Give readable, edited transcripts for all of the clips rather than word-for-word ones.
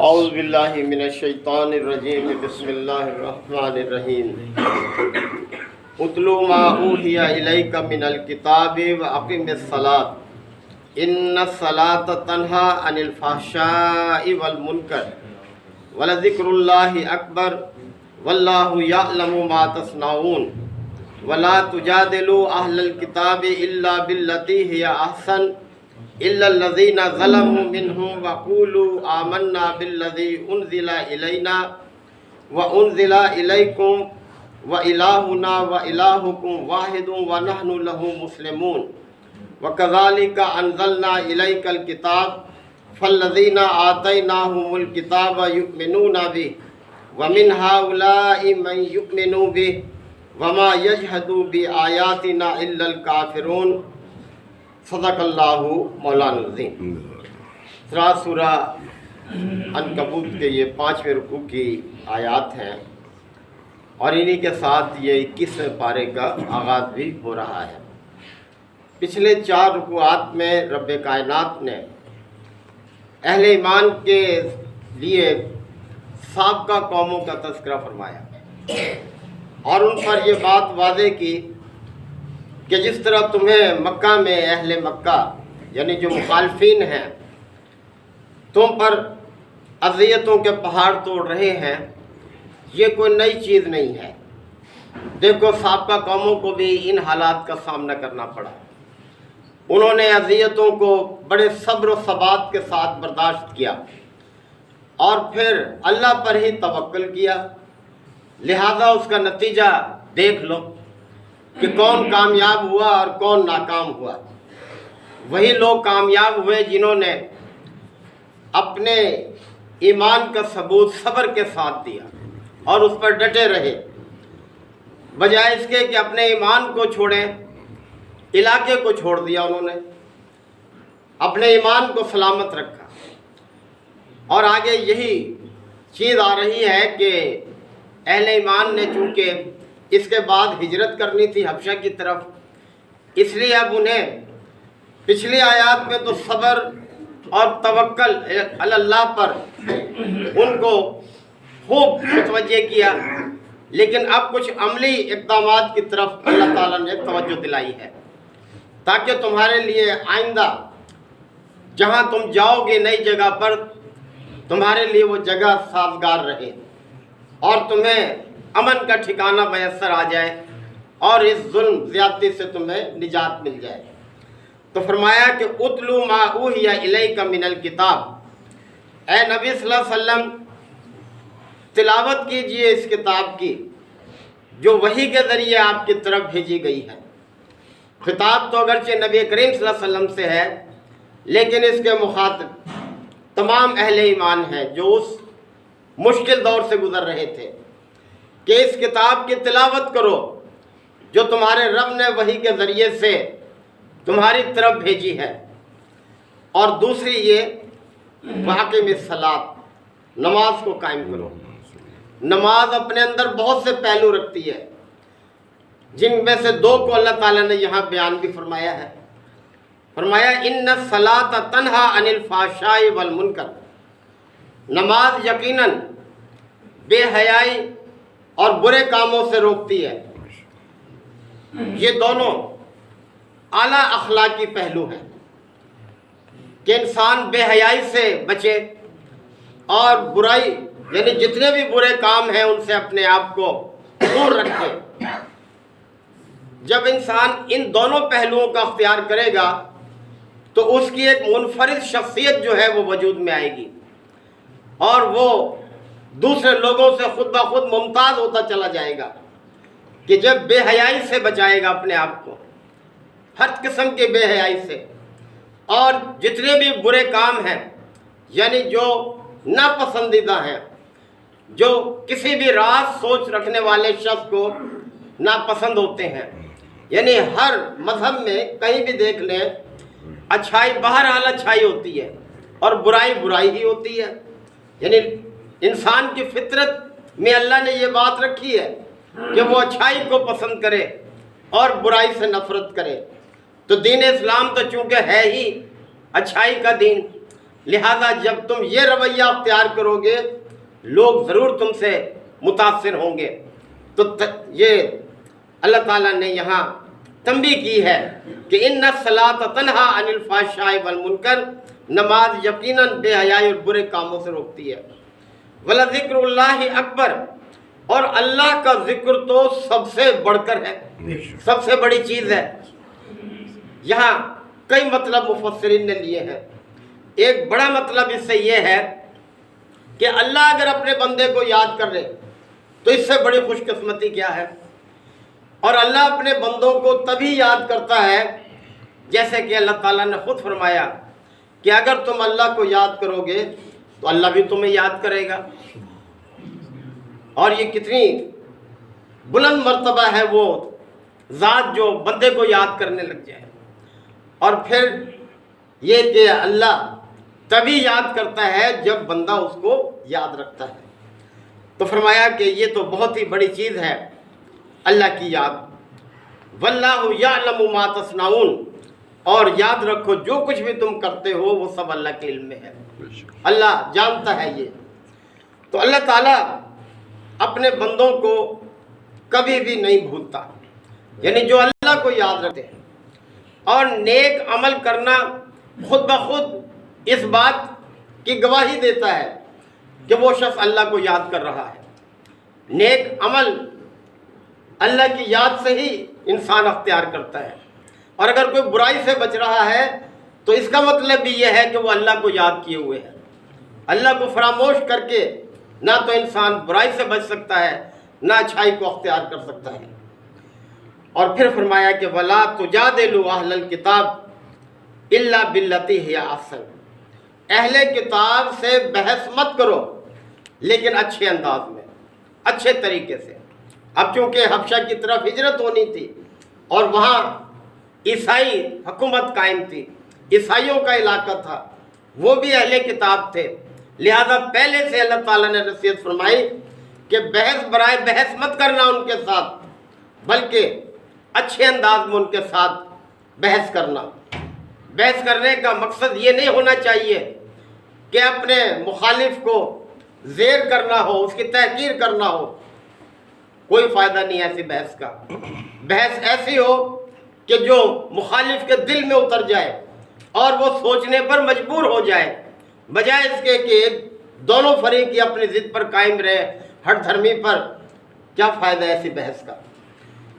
اعوذ باللہ من الشیطان الرجیم بسم اللہ الرحمن الرحیم اتلو ما اوحی الیک من الکتاب واقم الصلاۃ ان الصلاۃ تنہی عن الفحشاء والمنکر ولذکر اللہ اکبر واللہ یعلم ما تصنعون ولا تجادلوا اہل الکتاب الا باللتی ہی احسن إلا الذين ظلموا منهم وقولوا آمنا بالذي أنزل إلينا وأنزل إليكم وإلهنا وإلهكم واحد ونحن له مسلمون وكذلك أنزلنا إليك الكتاب فالذين آتيناهم الكتاب يؤمنون به ومن هؤلاء من يؤمن به وما يجحد بآياتنا إلا الكافرون صدق اللہ مولانا العظیم۔ سورہ عنکبوت کے یہ 5ویں رکوع کی آیات ہیں اور انہی کے ساتھ یہ 21ویں پارے کا آغاز بھی ہو رہا ہے۔ پچھلے 4 رکوعات میں رب کائنات نے اہل ایمان کے لیے سابقہ قوموں کا تذکرہ فرمایا اور ان پر یہ بات واضح کی کہ جس طرح تمہیں مکہ میں اہل مکہ یعنی جو مخالفین ہیں تم پر اذیتوں کے پہاڑ توڑ رہے ہیں، یہ کوئی نئی چیز نہیں ہے۔ دیکھو سابقہ قوموں کو بھی ان حالات کا سامنا کرنا پڑا، انہوں نے اذیتوں کو بڑے صبر و ثبات کے ساتھ برداشت کیا اور پھر اللہ پر ہی توکل کیا، لہذا اس کا نتیجہ دیکھ لو کہ کون کامیاب ہوا اور کون ناکام ہوا۔ وہی لوگ کامیاب ہوئے جنہوں نے اپنے ایمان کا ثبوت صبر کے ساتھ دیا اور اس پر ڈٹے رہے، بجائے اس کے کہ اپنے ایمان کو چھوڑیں، علاقے کو چھوڑ دیا انہوں نے، اپنے ایمان کو سلامت رکھا۔ اور آگے یہی چیز آ رہی ہے کہ اہل ایمان نے چونکہ اس کے بعد ہجرت کرنی تھی حبشہ کی طرف، اس لیے اب انہیں پچھلی آیات میں تو صبر اور توکل علی اللہ پر ان کو خوب متوجہ کیا، لیکن اب کچھ عملی اقدامات کی طرف اللہ تعالیٰ نے توجہ دلائی ہے تاکہ تمہارے لیے آئندہ جہاں تم جاؤ گے نئی جگہ پر تمہارے لیے وہ جگہ سازگار رہے اور تمہیں امن کا ٹھکانہ میسر آ جائے اور اس ظلم زیادتی سے تمہیں نجات مل جائے۔ تو فرمایا کہ اتلو ما اوحی الیک من الکتاب، اے نبی صلی اللہ علیہ وسلم تلاوت کیجئے اس کتاب کی جو وحی کے ذریعے آپ کی طرف بھیجی گئی ہے۔ خطاب تو اگرچہ نبی کریم صلی اللہ علیہ وسلم سے ہے، لیکن اس کے مخاطب تمام اہل ایمان ہیں جو اس مشکل دور سے گزر رہے تھے کہ اس کتاب کی تلاوت کرو جو تمہارے رب نے وحی کے ذریعے سے تمہاری طرف بھیجی ہے۔ اور دوسری یہ واقم الصلاۃ، نماز کو قائم کرو۔ نماز اپنے اندر بہت سے پہلو رکھتی ہے جن میں سے 2 کو اللہ تعالیٰ نے یہاں بیان بھی فرمایا ہے۔ فرمایا ان الصلاۃ تنہی عن الفحشاء والمنکر، نماز یقیناً بے حیائی اور برے کاموں سے روکتی ہے۔ یہ دونوں اعلیٰ اخلاقی پہلو ہیں کہ انسان بے حیائی سے بچے اور برائی یعنی جتنے بھی برے کام ہیں ان سے اپنے آپ کو دور رکھے۔ جب انسان ان دونوں پہلوؤں کا اختیار کرے گا تو اس کی ایک منفرد شخصیت جو ہے وہ وجود میں آئے گی اور وہ دوسرے لوگوں سے خود بخود ممتاز ہوتا چلا جائے گا کہ جب بے حیائی سے بچائے گا اپنے آپ کو، ہر قسم کے بے حیائی سے، اور جتنے بھی برے کام ہیں یعنی جو ناپسندیدہ ہیں، جو کسی بھی راز سوچ رکھنے والے شخص کو ناپسند ہوتے ہیں، یعنی ہر مذہب میں کہیں بھی دیکھ لیں اچھائی بہرحال اچھائی ہوتی ہے اور برائی برائی ہی ہوتی ہے، یعنی انسان کی فطرت میں اللہ نے یہ بات رکھی ہے کہ وہ اچھائی کو پسند کرے اور برائی سے نفرت کرے۔ تو دین اسلام تو چونکہ ہے ہی اچھائی کا دین، لہذا جب تم یہ رویہ اختیار کرو گے لوگ ضرور تم سے متاثر ہوں گے۔ تو یہ اللہ تعالیٰ نے یہاں تنبیہ کی ہے کہ ان الصلاۃ تنہی عن الفحشاء والمنکر، نماز یقیناً بے حیائی اور برے کاموں سے روکتی ہے۔ وَلَذِكْرُ اللَّهِ اکبر، اور اللہ کا ذکر تو سب سے بڑھ کر ہے، سب سے بڑی چیز ہے۔ یہاں کئی مطلب مفسرین نے لیے ہیں۔ ایک بڑا مطلب اس سے یہ ہے کہ اللہ اگر اپنے بندے کو یاد کر لے تو اس سے بڑی خوش قسمتی کیا ہے۔ اور اللہ اپنے بندوں کو تبھی یاد کرتا ہے جیسے کہ اللہ تعالیٰ نے خود فرمایا کہ اگر تم اللہ کو یاد کرو گے تو اللہ بھی تمہیں یاد کرے گا۔ اور یہ کتنی بلند مرتبہ ہے وہ ذات جو بندے کو یاد کرنے لگ جائے۔ اور پھر یہ کہ اللہ تبھی یاد کرتا ہے جب بندہ اس کو یاد رکھتا ہے۔ تو فرمایا کہ یہ تو بہت ہی بڑی چیز ہے اللہ کی یاد۔ واللہ یعلم ما تصنعون، اور یاد رکھو جو کچھ بھی تم کرتے ہو وہ سب اللہ کے علم میں ہے، اللہ جانتا ہے یہ۔ تو اللہ تعالیٰ اپنے بندوں کو کبھی بھی نہیں بھولتا، یعنی جو اللہ کو یاد رکھتے ہیں۔ اور نیک عمل کرنا خود بخود اس بات کی گواہی دیتا ہے کہ وہ شخص اللہ کو یاد کر رہا ہے۔ نیک عمل اللہ کی یاد سے ہی انسان اختیار کرتا ہے، اور اگر کوئی برائی سے بچ رہا ہے تو اس کا مطلب بھی یہ ہے کہ وہ اللہ کو یاد کیے ہوئے ہے۔ اللہ کو فراموش کر کے نہ تو انسان برائی سے بچ سکتا ہے نہ اچھائی کو اختیار کر سکتا ہے۔ اور پھر فرمایا کہ وَلَا تُجَادِلُوا أَهْلَ الْكِتَابِ إِلَّا بِالَّتِي هِيَ أَحْسَنُ، اہل کتاب سے بحث مت کرو لیکن اچھے انداز میں، اچھے طریقے سے۔ اب چونکہ حبشہ کی طرف ہجرت ہونی تھی اور وہاں عیسائی حکومت قائم تھی، عیسائیوں کا علاقہ تھا، وہ بھی اہل کتاب تھے، لہذا پہلے سے اللہ تعالیٰ نے نصیحت فرمائی کہ بحث برائے بحث مت کرنا ان کے ساتھ، بلکہ اچھے انداز میں ان کے ساتھ بحث کرنا۔ بحث کرنے کا مقصد یہ نہیں ہونا چاہیے کہ اپنے مخالف کو زیر کرنا ہو، اس کی تحقیر کرنا ہو، کوئی فائدہ نہیں ایسی بحث کا۔ بحث ایسی ہو کہ جو مخالف کے دل میں اتر جائے اور وہ سوچنے پر مجبور ہو جائے، بجائے اس کے کہ دونوں فریق کی اپنی ضد پر قائم رہے، ہر دھرمی پر، کیا فائدہ ہے ایسی بحث کا۔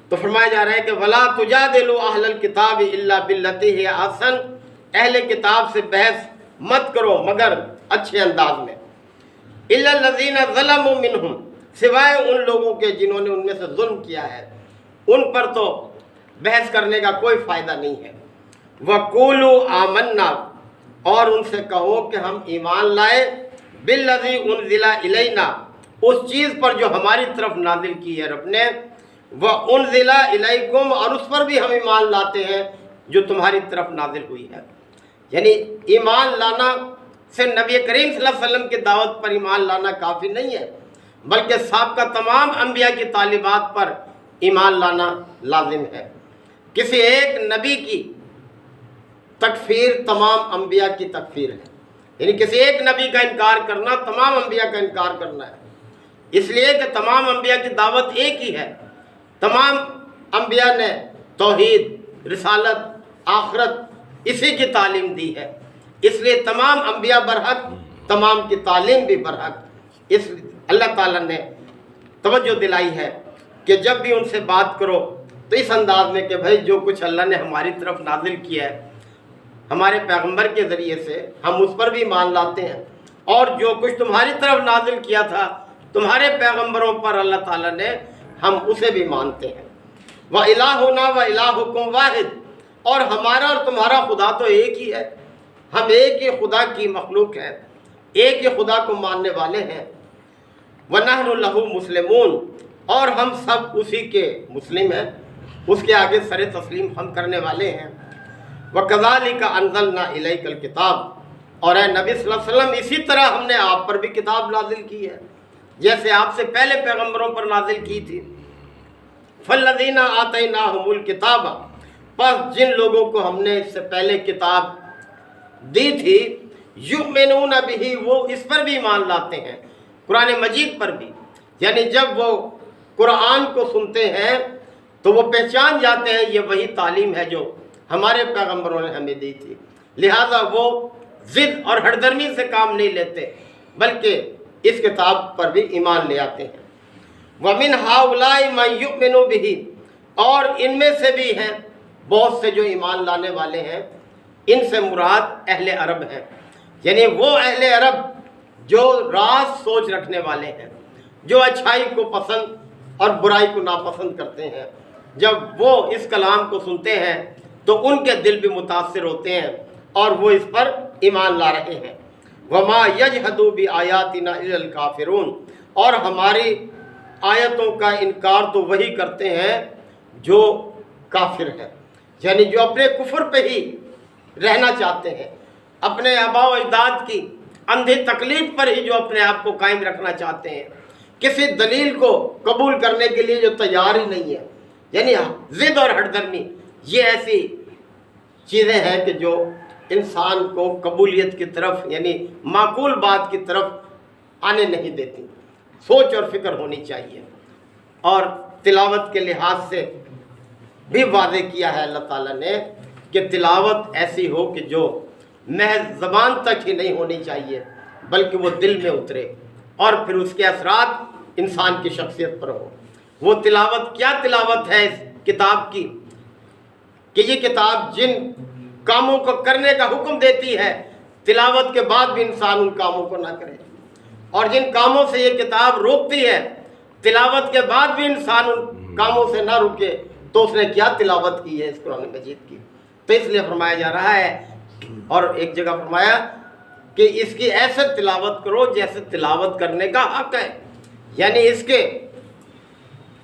تو فرمایا جا رہا ہے کہ وَلَا تُجَادِلُوا أَهْلَ الْكِتَابِ إِلَّا بِالَّتِي هِيَ أَحْسَنُ، اہل کتاب سے بحث مت کرو مگر اچھے انداز میں۔ إِلَّا الَّذِينَ ظَلَمُوا مِنْهُمْ، سوائے ان لوگوں کے جنہوں نے ان میں سے ظلم کیا ہے، ان پر تو بحث کرنے کا کوئی فائدہ نہیں ہے۔ وَقُولُوا آمَنَّا، اور ان سے کہو کہ ہم ایمان لائے، بِالَّذِي أُنزِلَ إِلَيْنَا، اس چیز پر جو ہماری طرف نازل کی ہے رب نے، وَأُنزِلَ إِلَيْكُمْ، اور اس پر بھی ہم ایمان لاتے ہیں جو تمہاری طرف نازل ہوئی ہے۔ یعنی ایمان لانا سے نبی کریم صلی اللہ علیہ وسلم کی دعوت پر ایمان لانا کافی نہیں ہے، بلکہ سابقہ تمام انبیاء کی تعلیمات پر ایمان لانا لازم ہے۔ کسی ایک نبی کی تکفیر تمام انبیاء کی تکفیر ہے، یعنی کسی ایک نبی کا انکار کرنا تمام انبیاء کا انکار کرنا ہے، اس لیے کہ تمام انبیاء کی دعوت ایک ہی ہے۔ تمام انبیاء نے توحید، رسالت، آخرت اسی کی تعلیم دی ہے، اس لیے تمام انبیاء برحق، تمام کی تعلیم بھی برحق۔ اس اللہ تعالیٰ نے توجہ دلائی ہے کہ جب بھی ان سے بات کرو تو اس انداز میں کہ بھائی جو کچھ اللہ نے ہماری طرف نازل کیا ہے ہمارے پیغمبر کے ذریعے سے، ہم اس پر بھی مان لاتے ہیں، اور جو کچھ تمہاری طرف نازل کیا تھا تمہارے پیغمبروں پر اللہ تعالیٰ نے، ہم اسے بھی مانتے ہیں۔ وَإِلَٰهُنَا وَإِلَٰهُكُمْ وَاحِدٌ، اور ہمارا اور تمہارا خدا تو ایک ہی ہے، ہم ایک ہی خدا کی مخلوق ہیں، ایک ہی خدا کو ماننے والے ہیں۔ وَنَحْنُ لَهُ مُسْلِمُونَ، اور ہم سب اسی کے مسلم ہیں، اس کے آگے سر تسلیم ہم کرنے والے ہیں۔ وَكَذَلِكَ أَنزَلْنَا إِلَيْكَ الْكِتَابَ، اور اے نبی صلی اللہ علیہ وسلم اسی طرح ہم نے آپ پر بھی کتاب نازل کی ہے جیسے آپ سے پہلے پیغمبروں پر نازل کی تھی۔ فَالَّذِينَ آتَيْنَاهُمُ الْكِتَابَ، پس جن لوگوں کو ہم نے اس سے پہلے کتاب دی تھی، یؤمنون بہ، وہ اس پر بھی ایمان لاتے ہیں، قرآن مجید پر بھی، یعنی جب وہ قرآن کو سنتے ہیں تو وہ پہچان جاتے ہیں یہ وہی تعلیم ہے جو ہمارے پیغمبروں نے ہمیں دی تھی، لہٰذا وہ ضد اور ہردرمی سے کام نہیں لیتے بلکہ اس کتاب پر بھی ایمان لے آتے ہیں۔ وَمِنْ هَؤُلَاءِ مَنْ يُؤْمِنُ بِهِ، اور ان میں سے بھی ہیں بہت سے جو ایمان لانے والے ہیں، ان سے مراد اہل عرب ہیں، یعنی وہ اہل عرب جو راست سوچ رکھنے والے ہیں، جو اچھائی کو پسند اور برائی کو ناپسند کرتے ہیں، جب وہ اس کلام کو سنتے ہیں تو ان کے دل بھی متاثر ہوتے ہیں اور وہ اس پر ایمان لا رہے ہیں۔ وَمَا يَجْحَدُ بِآيَاتِنَا إِلَّا الْكَافِرُونَ، اور ہماری آیتوں کا انکار تو وہی کرتے ہیں جو کافر ہیں، یعنی جو اپنے کفر پہ ہی رہنا چاہتے ہیں، اپنے آباء و اجداد کی اندھی تقلید پر ہی جو اپنے آپ کو قائم رکھنا چاہتے ہیں، کسی دلیل کو قبول کرنے کے لیے جو تیار ہی نہیں ہے، یعنی ضد اور ہردرمی یہ ایسی چیزیں ہیں کہ جو انسان کو قبولیت کی طرف یعنی معقول بات کی طرف آنے نہیں دیتی۔ سوچ اور فکر ہونی چاہیے، اور تلاوت کے لحاظ سے بھی واضح کیا ہے اللہ تعالیٰ نے کہ تلاوت ایسی ہو کہ جو محض زبان تک ہی نہیں ہونی چاہیے بلکہ وہ دل میں اترے اور پھر اس کے اثرات انسان کی شخصیت پر ہو۔ وہ تلاوت کیا تلاوت ہے اس کتاب کی کہ یہ کتاب جن کاموں کو کرنے کا حکم دیتی ہے تلاوت کے بعد بھی انسان ان کاموں کو نہ کرے، اور جن کاموں سے یہ کتاب روکتی ہے تلاوت کے بعد بھی انسان ان کاموں سے نہ رکے تو اس نے کیا تلاوت کی ہے اس قرآن مجید کی۔ تو اس لیے فرمایا جا رہا ہے، اور ایک جگہ فرمایا کہ اس کی ایسے تلاوت کرو جیسے تلاوت کرنے کا حق ہے، یعنی اس کے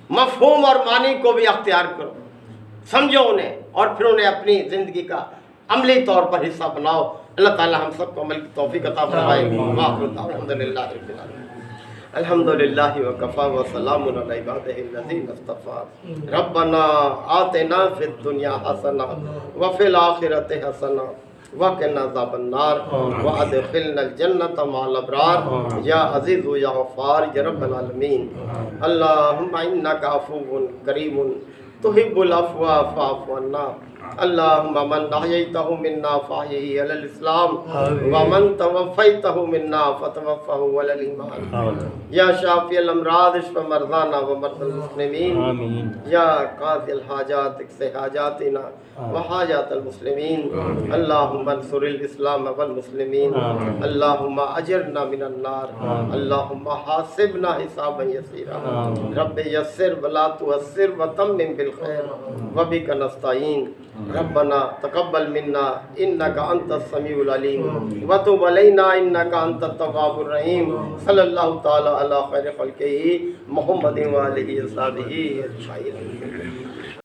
مفہوم اور معنی کو بھی اختیار کرو، سمجھو انہیں اور پھر انہیں اپنی زندگی کا عملی طور پر حصہ بناؤ۔ اللہ تعالی ہم سب کو عمل کی توفیق عطا فرمائے۔ الحمدللہ رب العالمین، الحمدللہ وکفا وسلام علی عبادہ الذین اصطفی، ربنا آتنا فی الدنیا حسنہ وفی الآخرۃ حسنہ وقنا عذاب النار وادخلنا الجنۃ مع الابرار یا عزیز یا غفار یا رب العالمین۔ اللہم انک عفو کریم تحب العفو فاعف عنا، اللہم من احییتہ منا فاحیہ علی الاسلام ومن توفیتہ منا فتوفہ علی الایمان، یا شافی الامراض اشف مرضانا ومرضى المسلمین، یا قاضی الحاجات اقض حاجاتنا وحاجات المسلمین، اللہم انصر الاسلام والمسلمین، اللہم اجرنا من النار، اللہم حاسبنا حسابا یسیرا، رب یسر ولا تعسر وتمم بالخیر وبک نستعین، ربنا تقبل منا انک انت السمیع العلیم وتب علینا انک انت التواب الرحیم، صلی اللہ تعالی علی خیر خلقہ محمد و آلہ وصحبہ اجمعین۔